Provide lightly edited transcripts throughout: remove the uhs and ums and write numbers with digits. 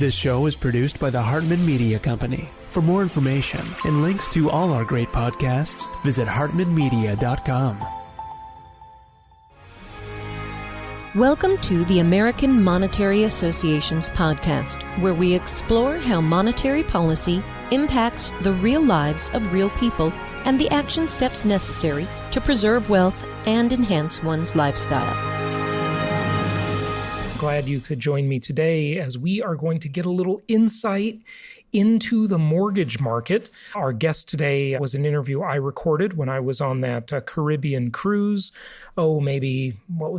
This show is produced by the Hartman Media Company. For more information and links to all our great podcasts, visit hartmanmedia.com. Welcome to the American Monetary Association's podcast, where we explore how monetary policy impacts the real lives of real people and the action steps necessary to preserve wealth and enhance one's lifestyle. Glad you could join me today as we are going to get a little insight into the mortgage market. Our guest today was an interview I recorded when I was on that Caribbean cruise. Maybe,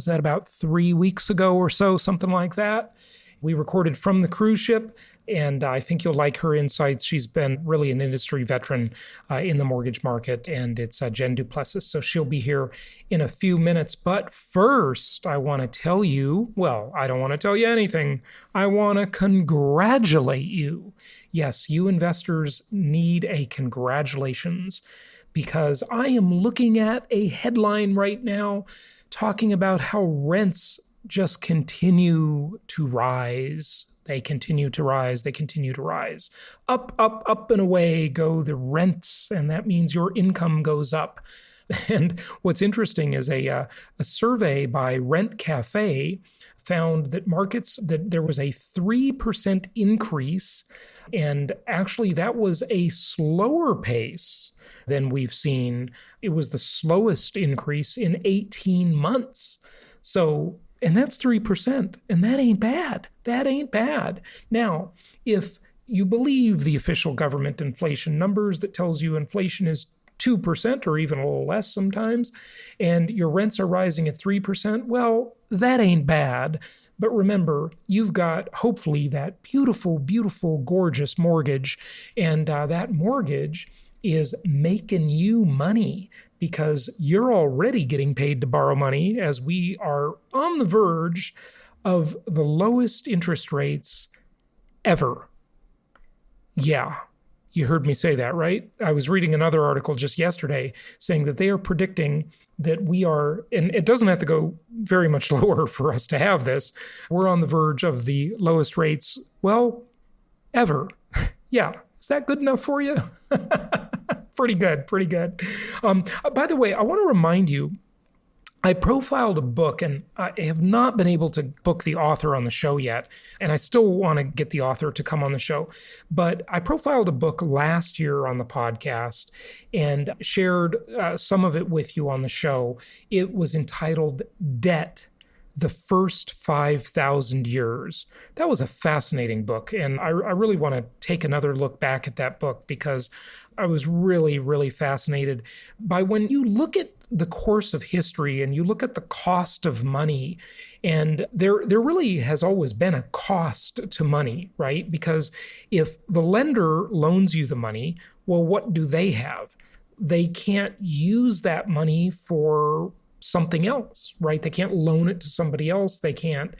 about 3 weeks ago or so, something like that. We recorded from the cruise ship, and I think you'll like her insights. She's been really an industry veteran in the mortgage market, and it's Jen du Plessis. So she'll be here in a few minutes. But first, I want to tell you, I don't want to tell you anything. I want to congratulate you. Yes, you investors need a congratulations, because I am looking at a headline right now talking about how rents just continue to rise. They continue to rise. They continue to rise. Up, up, up and away go the rents, and that means your income goes up. And what's interesting is a survey by Rent Cafe found that there was a 3% increase, and actually that was a slower pace than we've seen. It was the slowest increase in 18 months. And that's 3%, and that ain't bad. That ain't bad. Now, if you believe the official government inflation numbers that tells you inflation is 2% or even a little less sometimes, and your rents are rising at 3%, that ain't bad. But remember, you've got hopefully that beautiful, beautiful, gorgeous mortgage, and that mortgage is making you money, because you're already getting paid to borrow money, as we are on the verge of the lowest interest rates ever. Yeah, you heard me say that, right? I was reading another article just yesterday saying that they are predicting that we are, and it doesn't have to go very much lower for us to have this, we're on the verge of the lowest rates, ever. Yeah, is that good enough for you? Pretty good. By the way, I want to remind you, I profiled a book, and I have not been able to book the author on the show yet, and I still want to get the author to come on the show. But I profiled a book last year on the podcast and shared some of it with you on the show. It was entitled Debt: The First 5,000 Years. That was a fascinating book, and I really want to take another look back at that book, because I was really, really fascinated by when you look at the course of history and you look at the cost of money, and there really has always been a cost to money, right? Because if the lender loans you the money, what do they have? They can't use that money for something else, right? They can't loan it to somebody else. They can't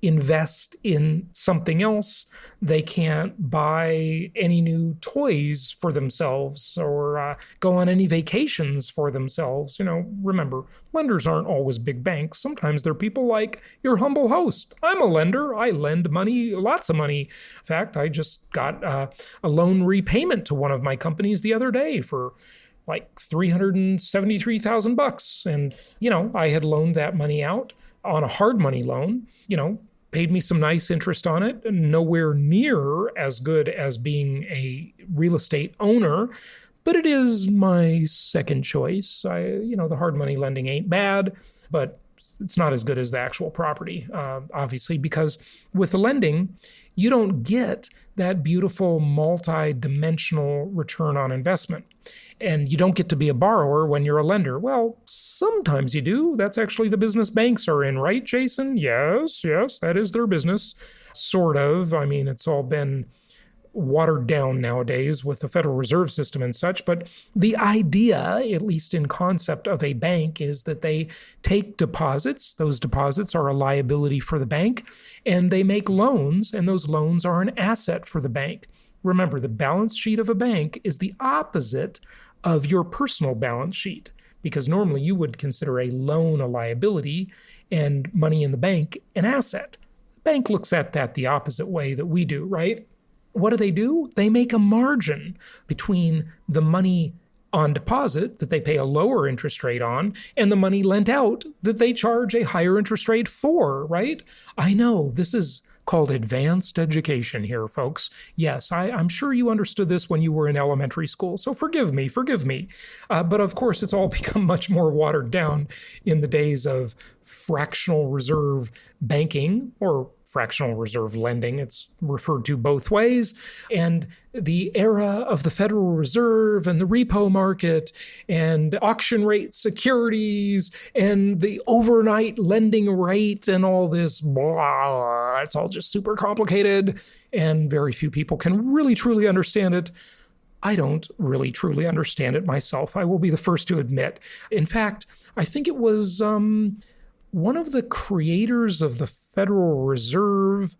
invest in something else. They can't buy any new toys for themselves or go on any vacations for themselves. Remember, lenders aren't always big banks. Sometimes they're people like your humble host. I'm a lender. I lend money, lots of money. In fact, I just got a loan repayment to one of my companies the other day for like $373,000. And, I had loaned that money out on a hard money loan, paid me some nice interest on it, nowhere near as good as being a real estate owner, but it is my second choice. The hard money lending ain't bad, but it's not as good as the actual property, obviously, because with the lending, you don't get that beautiful multi-dimensional return on investment. And you don't get to be a borrower when you're a lender. Sometimes you do. That's actually the business banks are in, right, Jason? Yes, that is their business. Sort of. It's all been watered down nowadays with the Federal Reserve System and such. But the idea, at least in concept, of a bank is that they take deposits. Those deposits are a liability for the bank, and they make loans, and those loans are an asset for the bank. Remember, the balance sheet of a bank is the opposite of your personal balance sheet, because normally you would consider a loan a liability and money in the bank an asset. bank looks at that the opposite way that we do, right? What do? They make a margin between the money on deposit that they pay a lower interest rate on and the money lent out that they charge a higher interest rate for, right? I know this is called advanced education here, folks. Yes, I'm sure you understood this when you were in elementary school, so forgive me. But of course, it's all become much more watered down in the days of fractional reserve banking or fractional reserve lending. It's referred to both ways. And the era of the Federal Reserve and the repo market and auction rate securities and the overnight lending rate and all this blah, it's all just super complicated and very few people can really truly understand it. I don't really truly understand it myself. I will be the first to admit. In fact, I think it was one of the creators of the Federal Reserve,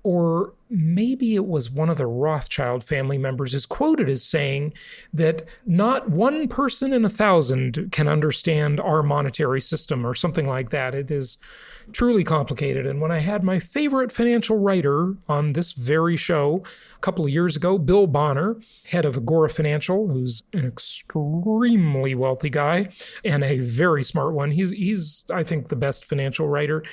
or maybe it was one of the Rothschild family members, is quoted as saying that not one person in 1,000 can understand our monetary system or something like that. It is truly complicated. And when I had my favorite financial writer on this very show a couple of years ago, Bill Bonner, head of Agora Financial, who's an extremely wealthy guy and a very smart one. He's I think, the best financial writer.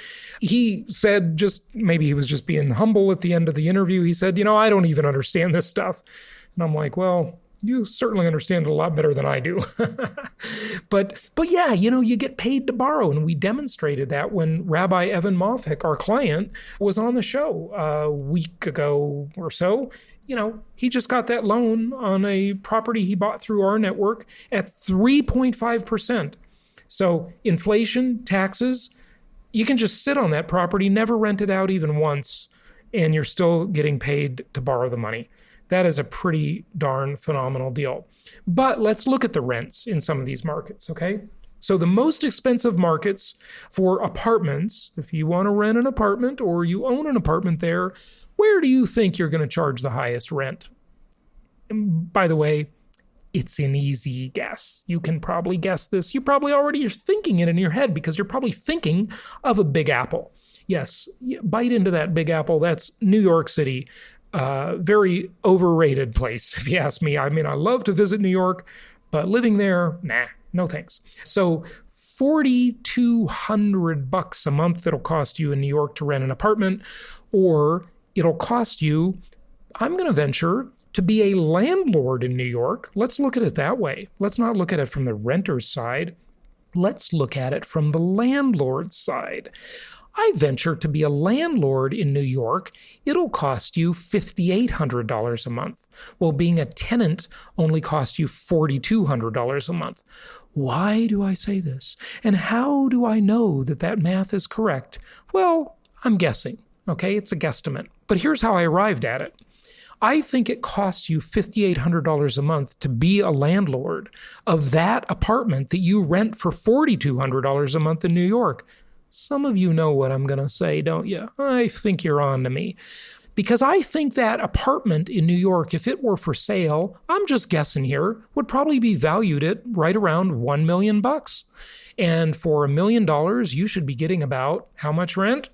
He said, maybe he was just being humble at the end of the interview, he said, I don't even understand this stuff. And I'm like, well, you certainly understand it a lot better than I do. But yeah, you get paid to borrow. And we demonstrated that when Rabbi Evan Moffick, our client, was on the show a week ago or so. He just got that loan on a property he bought through our network at 3.5%. So inflation, taxes, you can just sit on that property, never rent it out even once, and you're still getting paid to borrow the money. That is a pretty darn phenomenal deal. But let's look at the rents in some of these markets, okay? So the most expensive markets for apartments, if you want to rent an apartment or you own an apartment there, where do you think you're going to charge the highest rent? And by the way, it's an easy guess. You can probably guess this. You probably already are thinking it in your head because you're probably thinking of a Big Apple. Yes, bite into that Big Apple. That's New York City. Very overrated place, if you ask me. I mean, I love to visit New York, but living there, nah, no thanks. So $4,200 a month it'll cost you in New York to rent an apartment, or it'll cost you, I'm going to venture, to be a landlord in New York. Let's look at it that way. Let's not look at it from the renter's side. Let's look at it from the landlord's side. I venture to be a landlord in New York, it'll cost you $5,800 a month, while being a tenant only costs you $4,200 a month. Why do I say this? And how do I know that that math is correct? Well, I'm guessing, okay? It's a guesstimate. But here's how I arrived at it. I think it costs you $5,800 a month to be a landlord of that apartment that you rent for $4,200 a month in New York. Some of you know what I'm going to say, don't you? I think you're on to me. Because I think that apartment in New York, if it were for sale, I'm just guessing here, would probably be valued at right around $1 million. And for $1 million, you should be getting about how much rent?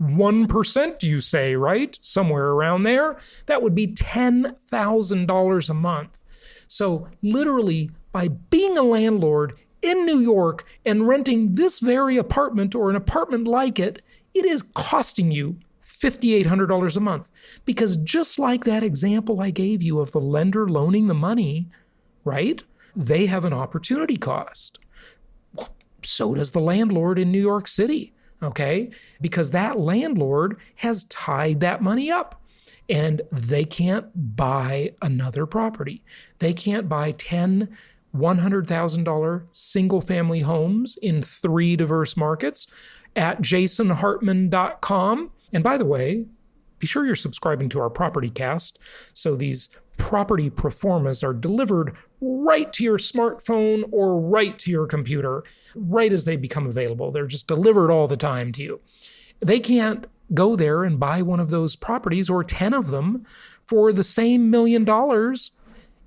1%, you say, right? Somewhere around there. That would be $10,000 a month. So literally, by being a landlord in New York and renting this very apartment or an apartment like it, it is costing you $5,800 a month. Because just like that example I gave you of the lender loaning the money, right? They have an opportunity cost. So does the landlord in New York City, okay? Because that landlord has tied that money up. And they can't buy another property. They can't buy 10 $100,000 single-family homes in 3 diverse markets at jasonhartman.com. And by the way, be sure you're subscribing to our Property Cast, so these property proformas are delivered right to your smartphone or right to your computer, right as they become available. They're just delivered all the time to you. They can't go there and buy one of those properties or 10 of them for the same $1 million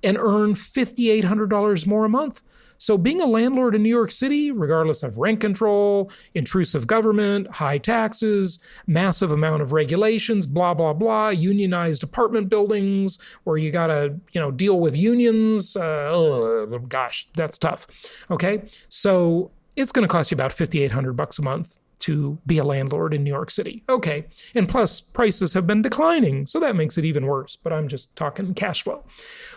and earn $5,800 more a month. So being a landlord in New York City, regardless of rent control, intrusive government, high taxes, massive amount of regulations, blah, blah, blah, unionized apartment buildings where you got to, deal with unions, gosh, that's tough. Okay. So it's going to cost you about $5,800 a month to be a landlord in New York City. Okay. And plus prices have been declining, so that makes it even worse, but I'm just talking cash flow.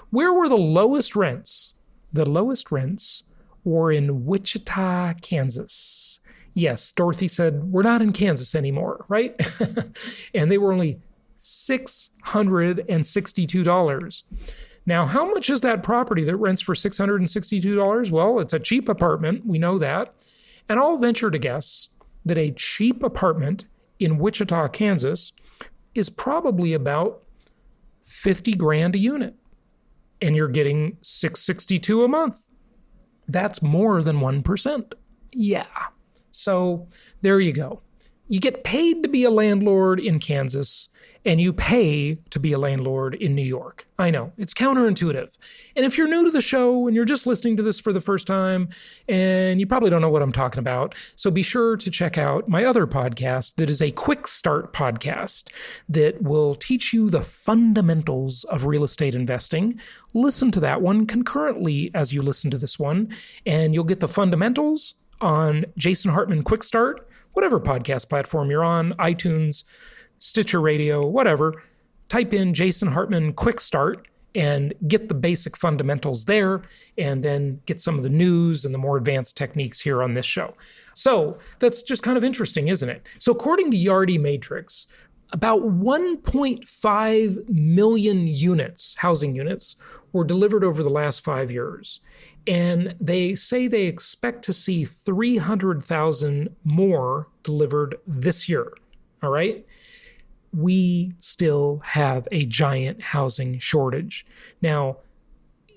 Where were the lowest rents? The lowest rents were in Wichita, Kansas. Yes, Dorothy said, we're not in Kansas anymore, right? And they were only $662. Now, how much is that property that rents for $662? Well, it's a cheap apartment. We know that. And I'll venture to guess that a cheap apartment in Wichita, Kansas is probably about $50,000 a unit. And you're getting $662 a month. That's more than 1%. Yeah. So there you go. You get paid to be a landlord in Kansas, and you pay to be a landlord in New York. I know, it's counterintuitive. And if you're new to the show and you're just listening to this for the first time, and you probably don't know what I'm talking about, so be sure to check out my other podcast that is a quick start podcast that will teach you the fundamentals of real estate investing. Listen to that one concurrently as you listen to this one, and you'll get the fundamentals on Jason Hartman Quick Start, whatever podcast platform you're on, iTunes, Stitcher Radio, whatever. Type in Jason Hartman Quick Start and get the basic fundamentals there, and then get some of the news and the more advanced techniques here on this show. So that's just kind of interesting, isn't it? So according to Yardi Matrix, about 1.5 million units, housing units, were delivered over the last 5 years. And they say they expect to see 300,000 more delivered this year. All right? We still have a giant housing shortage. Now,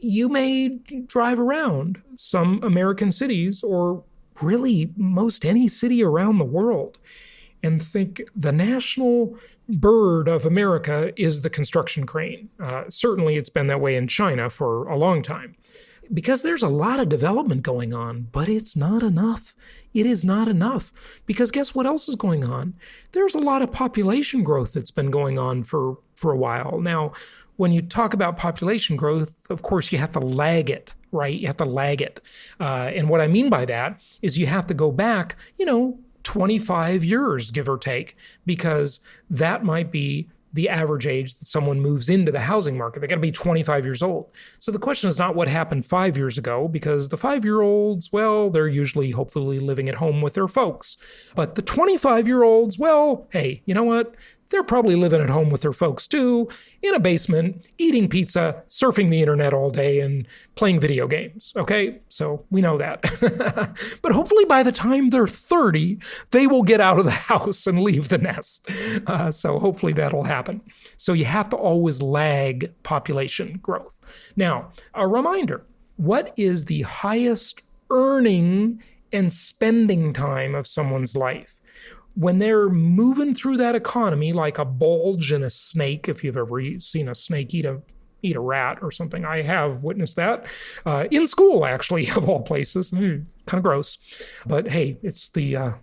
you may drive around some American cities, or really most any city around the world, and think the national bird of America is the construction crane. Certainly it's been that way in China for a long time. Because there's a lot of development going on, but it's not enough. It is not enough. Because guess what else is going on? There's a lot of population growth that's been going on for a while. Now, when you talk about population growth, of course, you have to lag it, right? You have to lag it. And what I mean by that is you have to go back, 25 years, give or take, because that might be the average age that someone moves into the housing market. They got to be 25 years old. So the question is not what happened 5 years ago, because the 5-year-olds, well, they're usually hopefully living at home with their folks. But the 25-year-olds, well, hey, you know what? They're probably living at home with their folks too, in a basement, eating pizza, surfing the internet all day, and playing video games, okay? So we know that. But hopefully by the time they're 30, they will get out of the house and leave the nest. So hopefully that'll happen. So you have to always lag population growth. Now, a reminder, what is the highest earning and spending time of someone's life? When they're moving through that economy like a bulge in a snake, if you've ever seen a snake eat a rat or something, I have witnessed that in school, actually, of all places. Kind of gross, but hey, it's the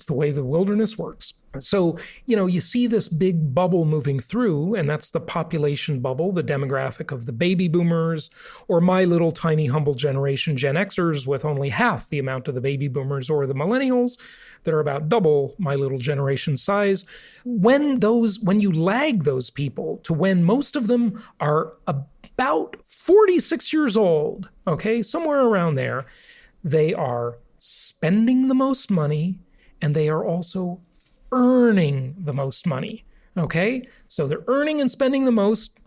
way the wilderness works. So, you see this big bubble moving through, and that's the population bubble, the demographic of the baby boomers, or my little tiny humble generation, Gen Xers, with only half the amount of the baby boomers or the millennials that are about double my little generation size. When you lag those people to when most of them are about 46 years old, okay, somewhere around there, they are spending the most money, and they are also earning the most money, okay? So they're earning and spending the most,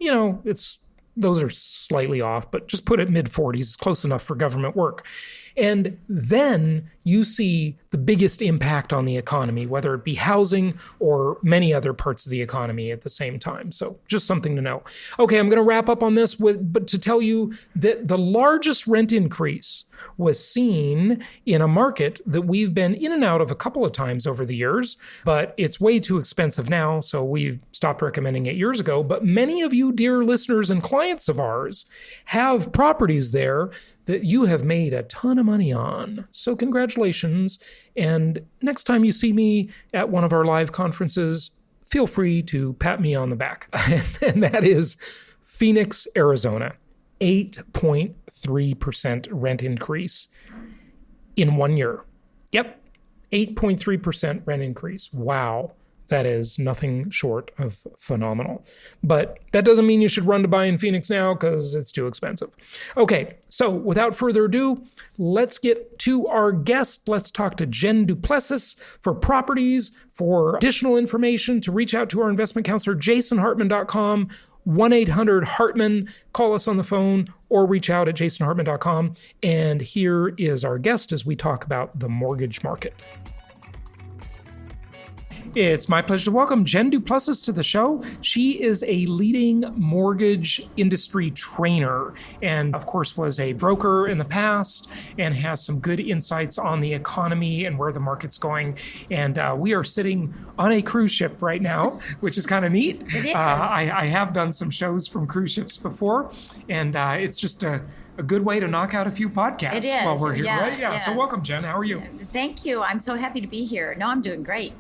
those are slightly off, but just put it mid-40s, it's close enough for government work. And then you see the biggest impact on the economy, whether it be housing or many other parts of the economy at the same time. So just something to know. Okay, I'm going to wrap up on this but to tell you that the largest rent increase was seen in a market that we've been in and out of a couple of times over the years, but it's way too expensive now, so we've stopped recommending it years ago. But many of you, dear listeners and clients of ours, have properties there that you have made a ton of money on. So congratulations. And next time you see me at one of our live conferences, feel free to pat me on the back. And that is Phoenix, Arizona. 8.3% rent increase in 1 year. Yep, 8.3% rent increase. Wow. That is nothing short of phenomenal. But that doesn't mean you should run to buy in Phoenix now because it's too expensive. Okay, so without further ado, let's get to our guest. Let's talk to Jen du Plessis for properties. For additional information, to reach out to our investment counselor, jasonhartman.com, 1-800-HARTMAN. Call us on the phone or reach out at jasonhartman.com. And here is our guest as we talk about the mortgage market. It's my pleasure to welcome Jen du Plessis to the show. She is a leading mortgage industry trainer and, of course, was a broker in the past and has some good insights on the economy and where the market's going. And we are sitting on a cruise ship right now, which is kind of neat. It is. I have done some shows from cruise ships before, and it's just a good way to knock out a few podcasts while we're here, right? Yeah. So welcome, Jen. How are you? Thank you. I'm so happy to be here. No, I'm doing great.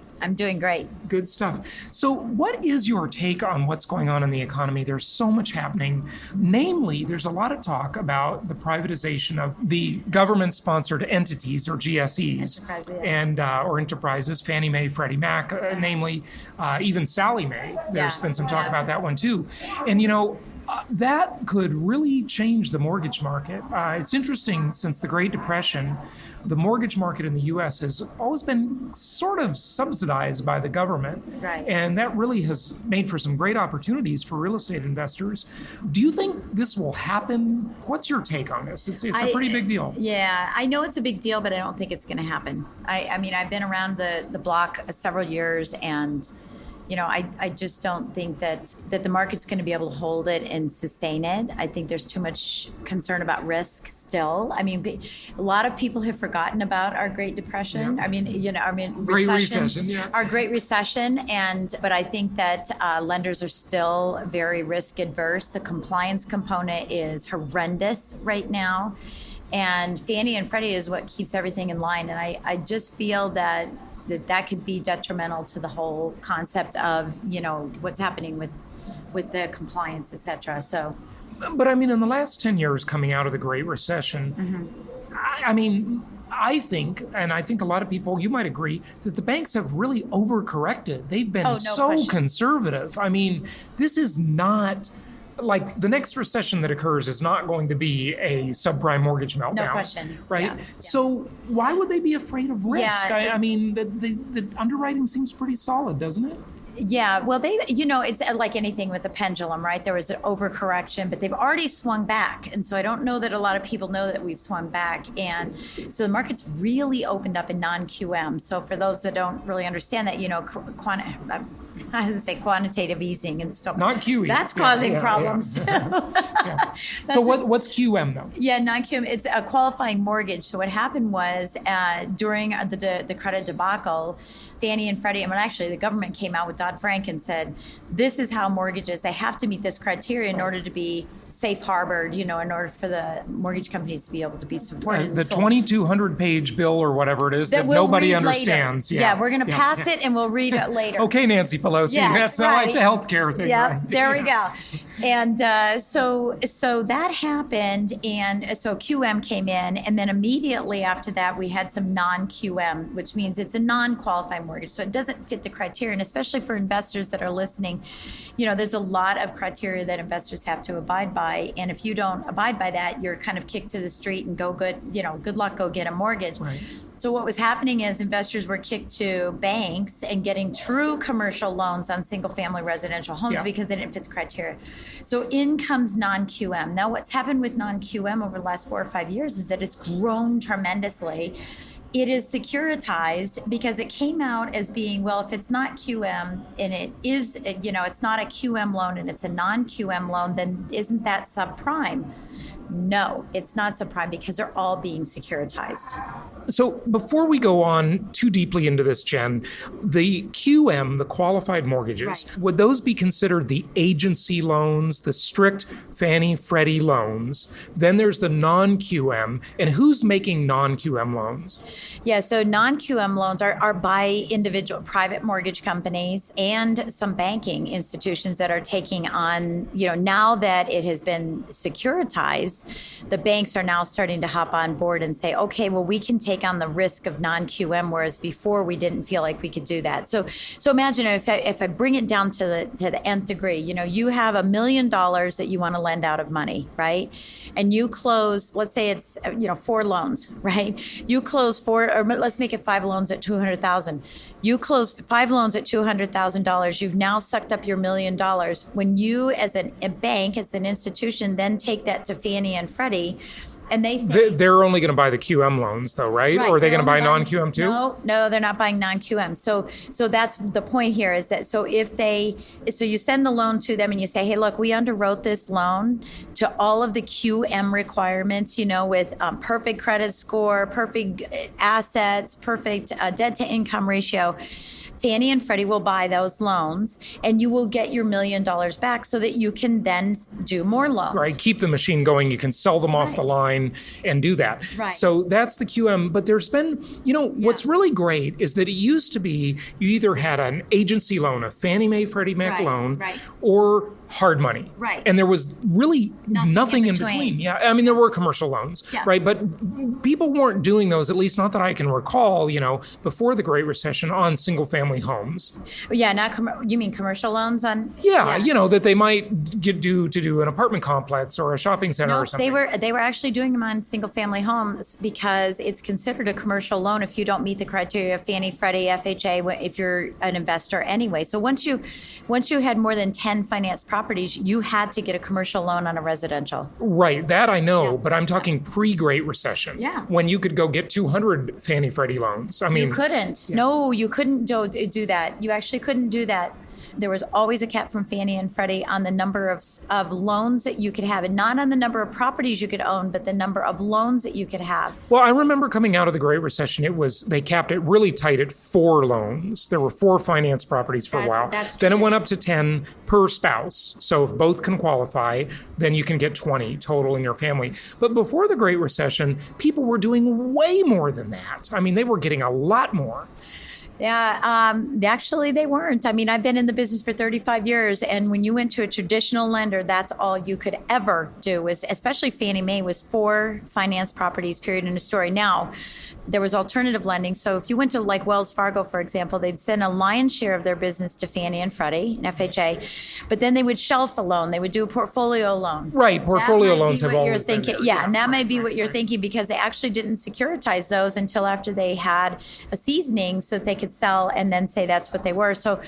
Good stuff. So what is your take on what's going on in the economy? There's so much happening. Namely, there's a lot of talk about the privatization of the government-sponsored entities, or GSEs, and or enterprises, Fannie Mae, Freddie Mac, namely, even Sallie Mae. There's been some talk about that one too. And that could really change the mortgage market. It's interesting, since the Great Depression, the mortgage market in the U.S. has always been sort of subsidized by the government. Right. And that really has made for some great opportunities for real estate investors. Do you think this will happen? What's your take on this? It's a pretty big deal. Yeah, I know it's a big deal, but I don't think it's going to happen. I mean, I've been around the block several years, and I just don't think that the market's going to be able to hold it and sustain it. I think there's too much concern about risk still. I mean, a lot of people have forgotten about our Great Depression. Yeah. Great recession, yeah. Our Great Recession. But I think that lenders are still very risk adverse. The compliance component is horrendous right now. And Fannie and Freddie is what keeps everything in line. And I just feel that could be detrimental to the whole concept of, what's happening with the compliance, et cetera. So, but I mean, in the last 10 years coming out of the Great Recession, I think a lot of people, you might agree, that the banks have really overcorrected. They've been conservative. I mean, this is not... Like, the next recession that occurs is not going to be a subprime mortgage meltdown. No question. Right? Yeah. So why would they be afraid of risk? Yeah. The underwriting seems pretty solid, doesn't it? Yeah, well, it's like anything with a pendulum, right? There was an overcorrection, but they've already swung back. And so I don't know that a lot of people know that we've swung back. And so the market's really opened up in non-QM. So for those that don't really understand that, quantitative easing and stuff. Not QE. That's causing problems too. Yeah. So what's QM though? Yeah, non-QM, it's a qualifying mortgage. So what happened was during the credit debacle, Fannie and Freddie, actually the government came out with Dodd-Frank and said, this is how mortgages, they have to meet this criteria in order to be safe harbored, in order for the mortgage companies to be able to be supported. The 2,200-page bill or whatever it is that nobody understands. Yeah, we're going to pass it and we'll read it later. Okay, Nancy Pelosi. Yes, that's not like the healthcare thing. Yeah, right? There we go. And so that happened, and so QM came in, and then immediately after that we had some non-QM, which means it's a non-qualifying mortgage, so it doesn't fit the criteria. And especially for investors that are listening, there's a lot of criteria that investors have to abide by, and if you don't abide by that, you're kind of kicked to the street and good luck, go get a mortgage. Right. So what was happening is investors were kicked to banks and getting true commercial loans on single-family residential homes because they didn't fit the criteria. So in comes non-QM. Now what's happened with non-QM over the last 4 or 5 years is that it's grown tremendously. It is securitized because it came out as being, well, if it's not QM and it is, it's not a QM loan and it's a non-QM loan, then isn't that subprime? No, it's not subprime because they're all being securitized. So before we go on too deeply into this, Jen, the QM, the qualified mortgages, would those be considered the agency loans, the strict Fannie Freddie loans? Then there's the non-QM. And who's making non-QM loans? Yeah, so non-QM loans are by individual private mortgage companies and some banking institutions that are taking on, now that it has been securitized, the banks are now starting to hop on board and say, okay, well, we can take on the risk of non-QM, whereas before we didn't feel like we could do that. So imagine if I bring it down to the nth degree, you have $1 million that you want to lend out of money, right? And you close, let's say it's 4 loans, right? You close 4, or let's make it 5 loans at $200,000. You close 5 loans at $200,000. You've now sucked up your $1 million. When you, as a bank, as an institution, then take that to Fannie and Freddie, and they say they're only going to buy the QM loans, though, right? Or are they going to buy non-QM too? No, they're not buying non-QM. So that's the point here, is that so you send the loan to them and you say, hey, look, we underwrote this loan to all of the QM requirements, with perfect credit score, perfect assets, perfect debt to income ratio. Fannie and Freddie will buy those loans, and you will get your $1 million back so that you can then do more loans. Right. Keep the machine going. You can sell them off the line and do that. Right. So that's the QM. But there's been, what's really great is that it used to be you either had an agency loan, a Fannie Mae Freddie Mac loan, or hard money. Right. And there was really nothing in between. Yeah. I mean, there were commercial loans, right? But people weren't doing those, at least not that I can recall, before the Great Recession, on single family homes. Yeah. You mean commercial loans on? Yeah. That they might do an apartment complex or a shopping center or something. They were actually doing them on single family homes because it's considered a commercial loan if you don't meet the criteria of Fannie, Freddie, FHA, if you're an investor anyway. So once you had more than 10 financed properties, you had to get a commercial loan on a residential. Right, that I know, but I'm talking pre-Great Recession. Yeah. When you could go get 200 Fannie Freddie loans. I mean, you couldn't. Yeah. No, you couldn't do that. You actually couldn't do that. There was always a cap from Fannie and Freddie on the number of loans that you could have, and not on the number of properties you could own, but the number of loans that you could have. Well, I remember coming out of the Great Recession, they capped it really tight at 4 loans. There were 4 finance properties for a while. Then it went up to 10 per spouse. So if both can qualify, then you can get 20 total in your family. But before the Great Recession, people were doing way more than that. I mean, they were getting a lot more. Yeah, actually they weren't. I mean, I've been in the business for 35 years, and when you went to a traditional lender, that's all you could ever do, especially Fannie Mae, was 4 finance properties, period, in a story. Now, there was alternative lending. So if you went to like Wells Fargo, for example, they'd send a lion's share of their business to Fannie and Freddie and FHA, but then they would shelf a loan. They would do a portfolio loan. Right, portfolio loans have always been there. Yeah, and that might be what you're thinking, because they actually didn't securitize those until after they had a seasoning so that they could sell and then say that's what they were. So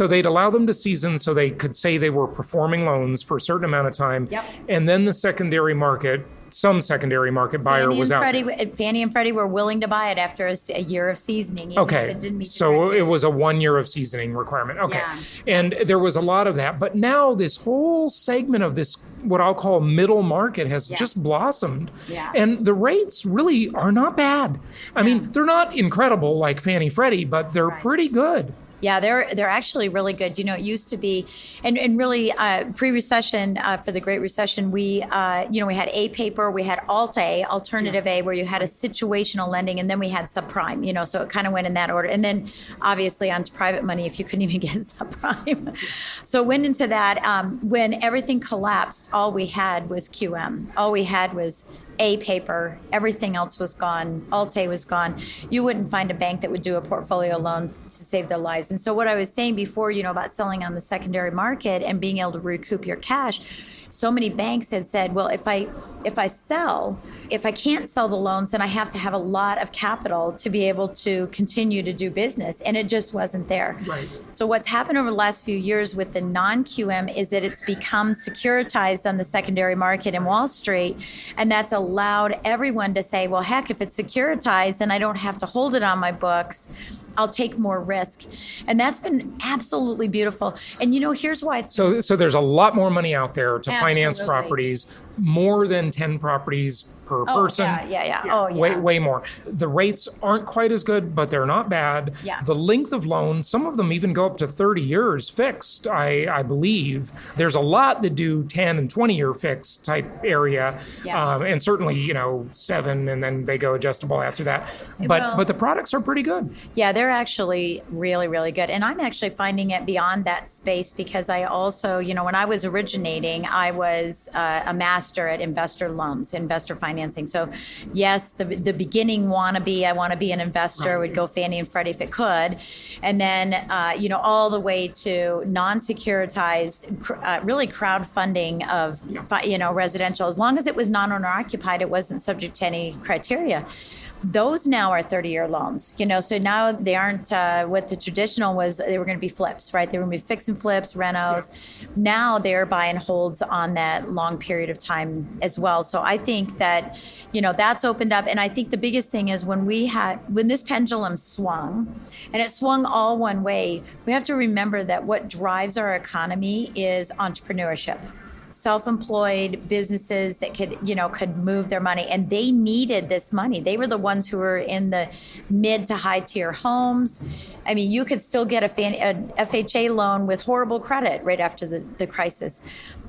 they'd allow them to season so they could say they were performing loans for a certain amount of time. Yep. And then the secondary market, some secondary market buyer was out there. Fannie and Freddie were willing to buy it after a year of seasoning. Okay. If it didn't meet the so criteria. it was a 1 year of seasoning requirement. Okay. Yeah. And there was a lot of that. But now this whole segment of this, what I'll call middle market, has just blossomed. Yeah. And the rates really are not bad. I mean, they're not incredible like Fannie Freddie, but they're pretty good. Yeah, they're actually really good. It used to be, and really pre-recession, for the Great Recession, we had A paper, we had Alt A, Alternative A, where you had a situational lending, and then we had subprime. So it kind of went in that order, and then obviously onto private money if you couldn't even get subprime. So it went into that. When everything collapsed, all we had was QM. All we had was A paper. Everything else was gone. Alt-A was gone. You wouldn't find a bank that would do a portfolio loan to save their lives. And so what I was saying before, about selling on the secondary market and being able to recoup your cash, so many banks had said, well, if I can't sell the loans, then I have to have a lot of capital to be able to continue to do business. And it just wasn't there. Right. So what's happened over the last few years with the non-QM is that it's become securitized on the secondary market in Wall Street. And that's allowed everyone to say, well, heck, if it's securitized, then I don't have to hold it on my books. I'll take more risk. And that's been absolutely beautiful. And here's why it's so there's a lot more money out there to finance properties, more than 10 properties per person. Yeah. Oh, yeah. Way more. The rates aren't quite as good, but they're not bad. Yeah. The length of loan, some of them even go up to 30 years fixed, I believe. There's a lot that do 10 and 20-year fixed type area. Yeah. And certainly, 7, and then they go adjustable after that. But the products are pretty good. Yeah, they're actually really, really good. And I'm actually finding it beyond that space because I also, when I was originating, I was a master at investor loans, investor financing. So yes, the beginning wannabe, I want to be an investor, would go Fannie and Freddie if it could. And then, all the way to non-securitized, really crowdfunding of, residential. As long as it was non-owner occupied, it wasn't subject to any criteria. Those now are 30-year loans, so now they aren't what the traditional was. They were going to be flips, right? They were going to be fix and flips, renos. Yeah. Now they're buy and holds on that long period of time as well. So I think that, that's opened up. And I think the biggest thing is when this pendulum swung, and it swung all one way, we have to remember that what drives our economy is entrepreneurship. Self-employed businesses that could move their money, and they needed this money. They were the ones who were in the mid to high tier homes. I mean, you could still get a FHA loan with horrible credit right after the crisis.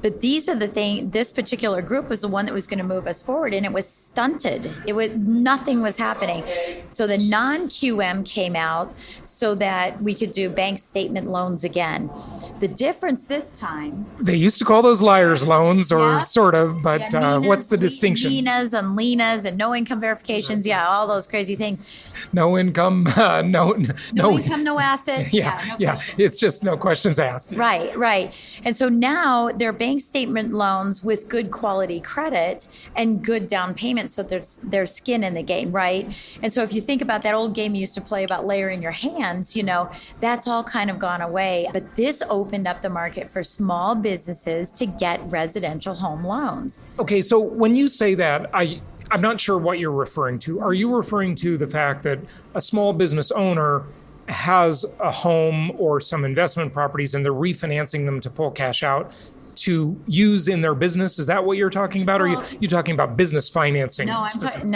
But these are the thing. This particular group was the one that was going to move us forward, and it was stunted. Nothing was happening. So the non-QM came out so that we could do bank statement loans again. The difference this time, they used to call those liar's loans, or sort of, but what's the distinction? Ninas and Lenas and no income verifications, all those crazy things. No income, no income, no asset. It's just no questions asked. Right. And so now they're bank statement loans with good quality credit and good down payment, so there's skin in the game, right? And so if you think about that old game you used to play about layering your hands, that's all kind of gone away. But this opened up the market for small businesses to get residential home loans. Okay, so when you say that, I'm not sure what you're referring to. Are you referring to the fact that a small business owner has a home or some investment properties and they're refinancing them to pull cash out to use in their business? Is that what you're talking about? Or are you talking about business financing? No,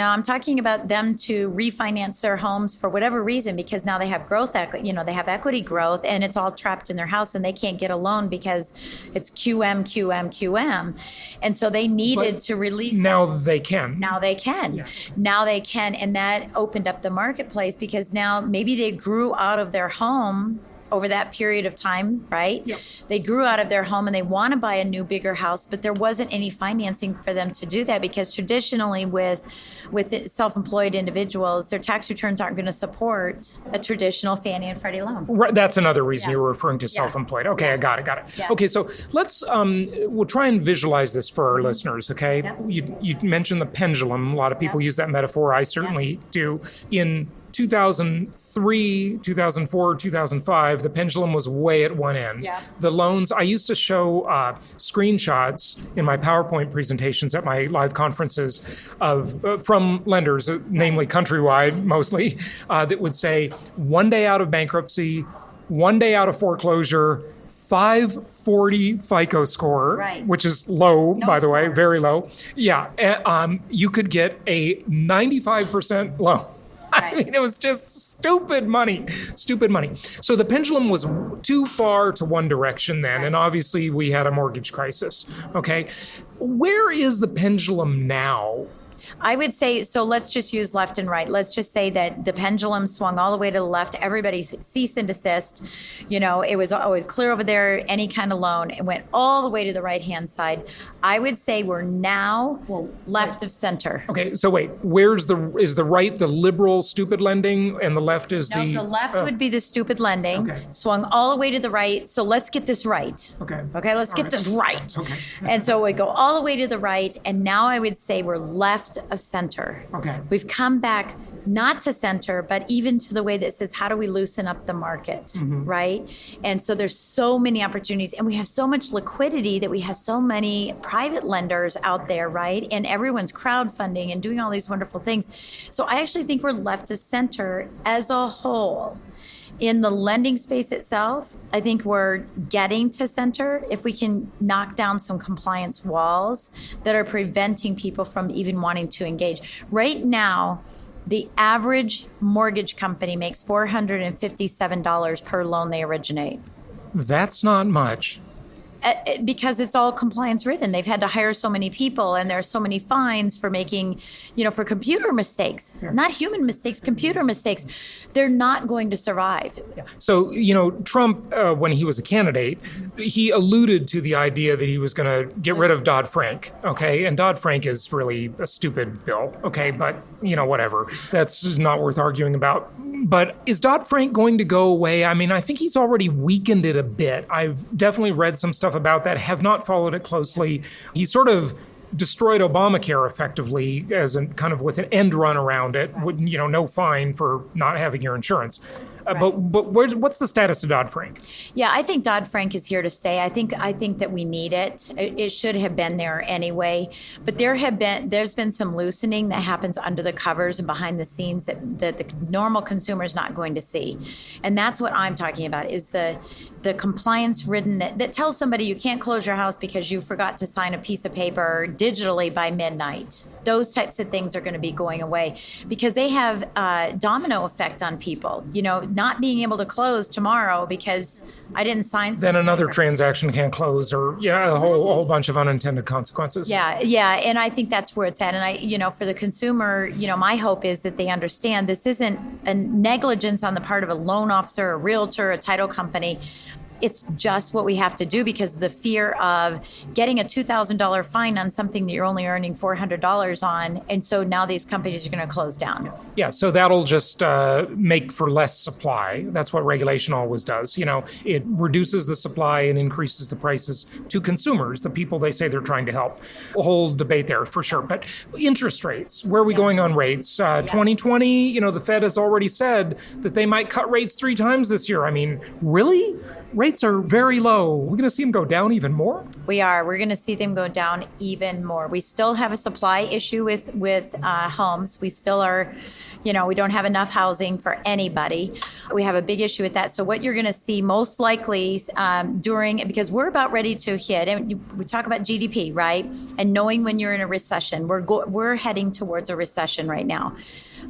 I'm talking about them to refinance their homes for whatever reason, because now they have growth, they have equity growth, and it's all trapped in their house and they can't get a loan because it's QM. And so they needed to release. Now they can. Yeah. Now they can. And that opened up the marketplace because now maybe they grew out of their home over that period of time, right? Yep. They grew out of their home and they want to buy a new, bigger house, but there wasn't any financing for them to do that because traditionally with self-employed individuals, their tax returns aren't going to support a traditional Fannie and Freddie loan. Right, that's another reason you were referring to self-employed. Okay, I got it. Yeah. Okay, so let's, we'll try and visualize this for our listeners, okay? Yep. You mentioned the pendulum. A lot of people use that metaphor. I certainly do. In 2003, 2004, 2005, the pendulum was way at one end. Yeah. The loans, I used to show screenshots in my PowerPoint presentations at my live conferences of from lenders, namely Countrywide mostly, that would say 1 day out of bankruptcy, 1 day out of foreclosure, 540 FICO score, which is low, by the way, very low. Yeah, you could get a 95% loan. I mean, it was just stupid money. So the pendulum was too far to one direction then, and obviously we had a mortgage crisis, okay? Where is the pendulum now? I would say, so let's just use left and right. Let's just say that the pendulum swung all the way to the left. Everybody cease and desist. It was always clear over there, any kind of loan. It went all the way to the right-hand side. I would say we're now left of center. Okay, so wait, is the right the liberal stupid lending and the left is the left would be the stupid lending. Okay. Swung all the way to the right. So let's get this right. Okay, let's get this right. Okay. And so we go all the way to the right, and now I would say we're left of center. Okay. We've come back not to center, but even to the way that says, how do we loosen up the market, right? And so there's so many opportunities, and we have so much liquidity that we have so many private lenders out there, right? And everyone's crowdfunding and doing all these wonderful things. So I actually think we're left of center as a whole. In the lending space itself, I think we're getting to center if we can knock down some compliance walls that are preventing people from even wanting to engage. Right now, the average mortgage company makes $457 per loan they originate. That's not much. Because it's all compliance ridden. They've had to hire so many people, and there are so many fines for making, for computer mistakes, not human mistakes, computer mistakes. They're not going to survive. Yeah. So, Trump, when he was a candidate, he alluded to the idea that he was going to get rid of Dodd-Frank. Okay. And Dodd-Frank is really a stupid bill. Okay. But, whatever. That's not worth arguing about. But is Dodd-Frank going to go away? I mean, I think he's already weakened it a bit. I've definitely read some stuff about that, have not followed it closely. He sort of destroyed Obamacare effectively as a kind of with an end run around it, with, no fine for not having your insurance. But what's the status of Dodd-Frank? Yeah, I think Dodd-Frank is here to stay. I think that we need it. It should have been there anyway. But there's been some loosening that happens under the covers and behind the scenes that the normal consumer is not going to see. And that's what I'm talking about, is the compliance ridden that tells somebody you can't close your house because you forgot to sign a piece of paper digitally by midnight. Those types of things are going to be going away because they have a domino effect on people, not being able to close tomorrow because I didn't sign something. Then another transaction can't close, or a whole bunch of unintended consequences. Yeah. And I think that's where it's at. And for the consumer, my hope is that they understand this isn't a negligence on the part of a loan officer, a realtor, a title company. It's just what we have to do because the fear of getting a $2,000 fine on something that you're only earning $400 on. And so now these companies are going to close down. Yeah, so that'll just make for less supply. That's what regulation always does. It reduces the supply and increases the prices to consumers, the people they say they're trying to help. A whole debate there for sure. But interest rates, where are we going on rates? 2020, the Fed has already said that they might cut rates 3 times this year. I mean, really? Rates are very low. We're going to see them go down even more? We are. We're going to see them go down even more. We still have a supply issue with homes. We still are, we don't have enough housing for anybody. We have a big issue with that. So what you're going to see most likely because we're about ready to hit, and we talk about GDP, right? And knowing when you're in a recession, we're heading towards a recession right now.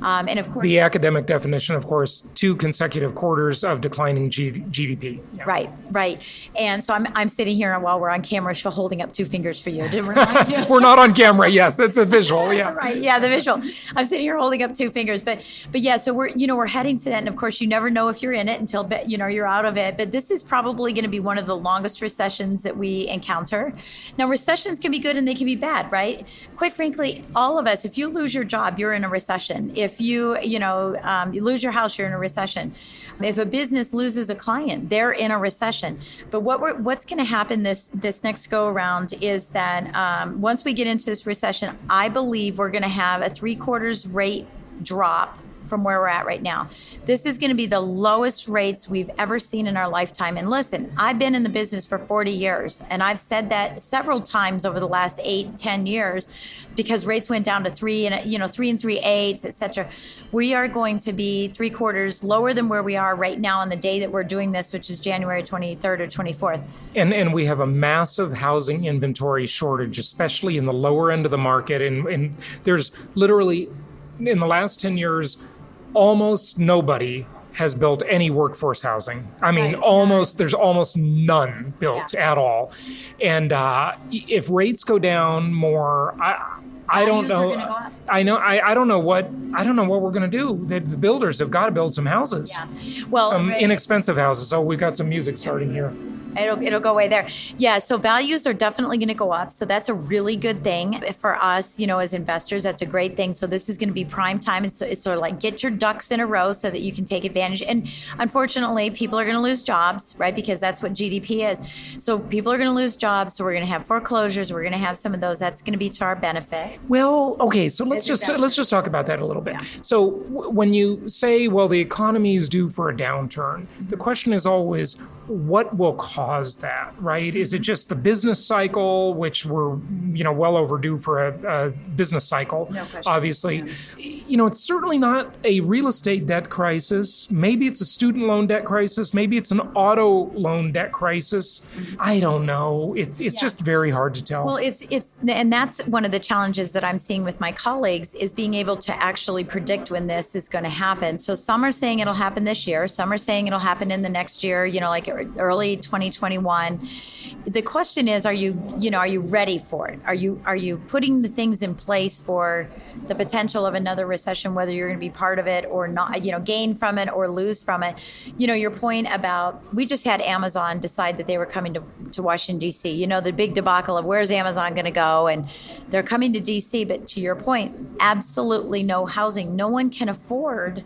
And of course, the academic definition, of course, 2 consecutive quarters of declining GDP. Yeah. Right. And so I'm sitting here while we're on camera, holding up 2 fingers for you to remind you. We're not on camera. Yes, that's a visual. Yeah. Right. Yeah, the visual. I'm sitting here holding up 2 fingers, but yeah. So we're heading to that, and of course, you never know if you're in it until you're out of it. But this is probably going to be one of the longest recessions that we encounter. Now, recessions can be good and they can be bad, right? Quite frankly, all of us, if you lose your job, you're in a recession. If you lose your house, you're in a recession. If a business loses a client, they're in a recession. But what's going to happen this next go around is that once we get into this recession, I believe we're going to have a 3/4 rate drop from where we're at right now. This is going to be the lowest rates we've ever seen in our lifetime. And listen, I've been in the business for 40 years, and I've said that several times over the last 8-10 years because rates went down to 3 and 3.875, et cetera. We are going to be 3/4 lower than where we are right now on the day that we're doing this, which is January 23rd or 24th. And we have a massive housing inventory shortage, especially in the lower end of the market. And there's literally, in the last 10 years, almost nobody has built any workforce housing. I mean, there's almost none built at all. And if rates go down more, I don't know. I don't know what we're going to do. The builders have got to build some houses. Yeah. Well, some inexpensive houses. Oh, we've got some music starting here. It'll go away there. Yeah, so values are definitely going to go up. So that's a really good thing for us, as investors. That's a great thing. So this is going to be prime time. It's sort of like get your ducks in a row so that you can take advantage. And unfortunately, people are going to lose jobs, right? Because that's what GDP is. So people are going to lose jobs. So we're going to have foreclosures. We're going to have some of those. That's going to be to our benefit. Well, okay. So let's just talk about that a little bit. Yeah. So when you say, well, the economy is due for a downturn, the question is always, what will cause that, right? Is it just the business cycle, which we're, well overdue for a business cycle, No question. obviously. It's certainly not a real estate debt crisis. Maybe it's a student loan debt crisis. Maybe it's an auto loan debt crisis. I don't know. It's just very hard to tell. Well, and that's one of the challenges that I'm seeing with my colleagues is being able to actually predict when this is going to happen. So some are saying it'll happen this year. Some are saying it'll happen in the next year, like early 2021. The question is, are you ready for it? Are you putting the things in place for the potential of another recession, whether you're going to be part of it or not, gain from it or lose from it? Your point about, we just had Amazon decide that they were coming to Washington, D.C. The big debacle of where's Amazon going to go? And they're coming to D.C. But to your point, absolutely no housing. No one can afford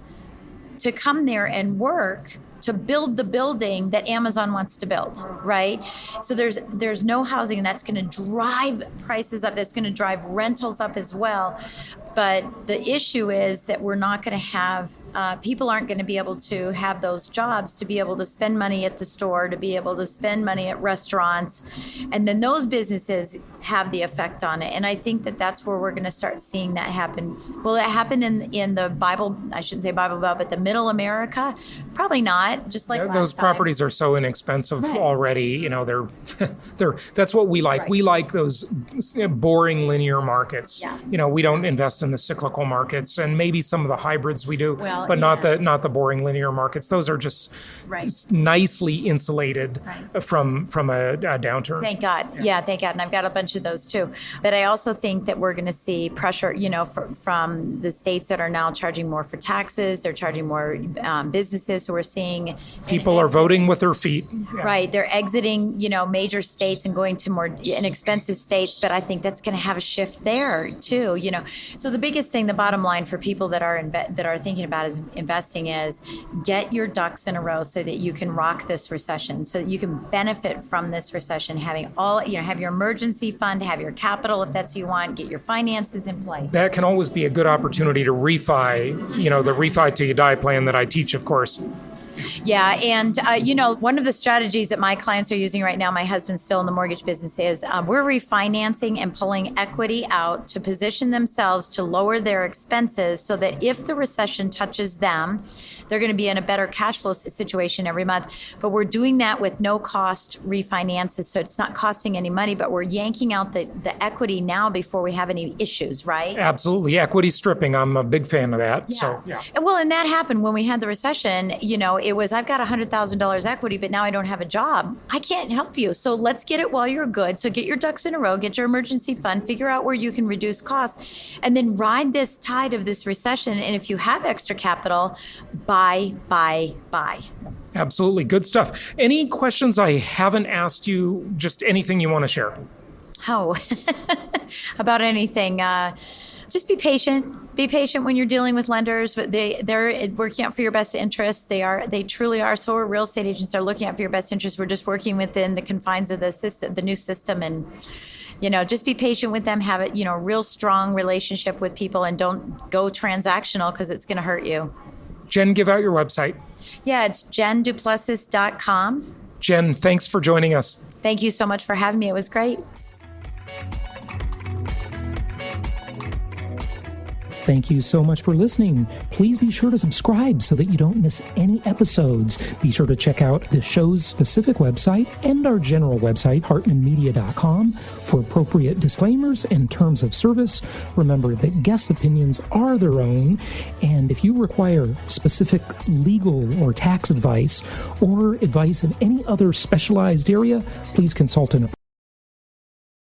to come there and work to build the building that Amazon wants to build, right? So there's no housing, and that's going to drive prices up. That's going to drive rentals up as well. But the issue is that we're not going to have, people aren't going to be able to have those jobs to be able to spend money at the store, to be able to spend money at restaurants. And then those businesses have the effect on it. And I think that that's where we're going to start seeing that happen. Will it happen in the Bible, I shouldn't say Bible Belt, but the middle America? Probably not, just like last those properties time. Are so inexpensive already. They're that's what we like. Right. We like those boring linear markets. Yeah. We don't invest in the cyclical markets, and maybe some of the hybrids we do, Well, but yeah. not the boring linear markets. Those are just Right. nicely insulated Right. from a downturn. Thank God. Yeah, thank God. And I've got a bunch of those too. But I also think that we're going to see pressure, from the states that are now charging more for taxes. They're charging more businesses. So we're seeing People are voting with their feet. Yeah. Right. They're exiting, major states and going to more inexpensive states. But I think that's going to have a shift there too, So the biggest thing, the bottom line for people that are thinking about is investing is get your ducks in a row so that you can rock this recession, so that you can benefit from this recession, having have your emergency fund, have your capital if that's what you want, get your finances in place. That can always be a good opportunity to refi, the refi till you die plan that I teach, of course. Yeah. And, one of the strategies that my clients are using right now, my husband's still in the mortgage business, is we're refinancing and pulling equity out to position themselves to lower their expenses so that if the recession touches them, they're going to be in a better cash flow situation every month. But we're doing that with no cost refinances. So it's not costing any money, but we're yanking out the equity now before we have any issues, right? Absolutely. Equity stripping. I'm a big fan of that. Yeah. So, yeah. And that happened when we had the recession. It was, I've got $100,000 equity, but now I don't have a job. I can't help you. So let's get it while you're good. So get your ducks in a row, get your emergency fund, figure out where you can reduce costs, and then ride this tide of this recession. And if you have extra capital, buy. Absolutely. Good stuff. Any questions I haven't asked you? Just anything you want to share? Oh, about anything. Just be patient. Be patient when you're dealing with lenders. They're working out for your best interest. They truly are. So are real estate agents. They're looking out for your best interest. We're just working within the confines of the system, the new system, and just be patient with them. Have a real strong relationship with people, and don't go transactional because it's going to hurt you. Jen, give out your website. Yeah, it's jenduplessis.com. Jen, thanks for joining us. Thank you so much for having me. It was great. Thank you so much for listening. Please be sure to subscribe so that you don't miss any episodes. Be sure to check out the show's specific website and our general website, hartmanmedia.com, for appropriate disclaimers and terms of service. Remember that guest opinions are their own, and if you require specific legal or tax advice or advice in any other specialized area, please consult an